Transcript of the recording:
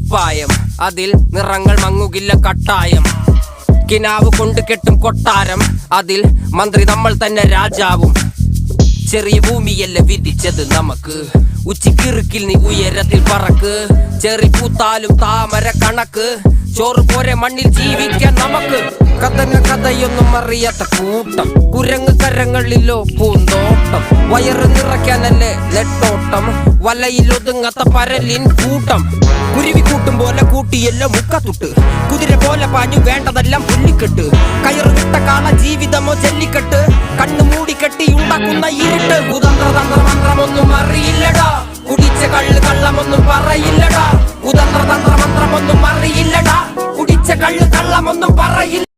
കുപ്പായം, അതിൽ നിറങ്ങൾ മങ്ങുകില്ല കട്ടായം. കിനാവ് കൊണ്ട് കെട്ടും കൊട്ടാരം, അതിൽ മന്ത്രി നമ്മൾ തന്നെ രാജാവും. ചെറിയ ഭൂമിയല്ല വിധിച്ചത് നമുക്ക്, ഉച്ചിക്കിറുക്കിൽ നീ ഉയരത്തിൽ പറക്ക്. ചെറി പൂത്താലും താമര കണക്ക്, ചോറ് പോരെ മണ്ണിൽ ജീവിക്കാൻ നമുക്ക്. കഥയൊന്നും അറിയാത്ത കൂട്ടം, കുരങ്ങ് കരങ്ങളിലോ പൂന്തോട്ടം. വയറ് നിറയ്ക്കാനല്ലേ നെട്ടോട്ടം, വലയിലൊതുങ്ങാത്ത പരലിൻ കൂട്ടം. കുരുവി കൂട്ടും പോലെ കൂട്ടിയല്ലോ മുക്കത്തുട്ട്, കുതിര പോലെ പാഞ്ഞു വേണ്ടതെല്ലാം പുല്ലിക്കെട്ട്. കയറ് വിട്ട കാള ജീവിതമോ ജല്ലിക്കെട്ട്, കണ്ണു മൂടിക്കെട്ടി ഉണ്ടാക്കുന്ന ഇരുട്ട്. കുതന്ത്രതന്ത്രമന്ത്രമൊന്നും അറിയില്ലടാ, കുടിച്ച കള്ള് കള്ളമൊന്നും പറയില്ലടാ. കുതന്ത്രതന്ത്രമന്ത്രമൊന്നും അറിയില്ലടാ, കുടിച്ച കള്ള് കള്ളമൊന്നും പറയില്ല.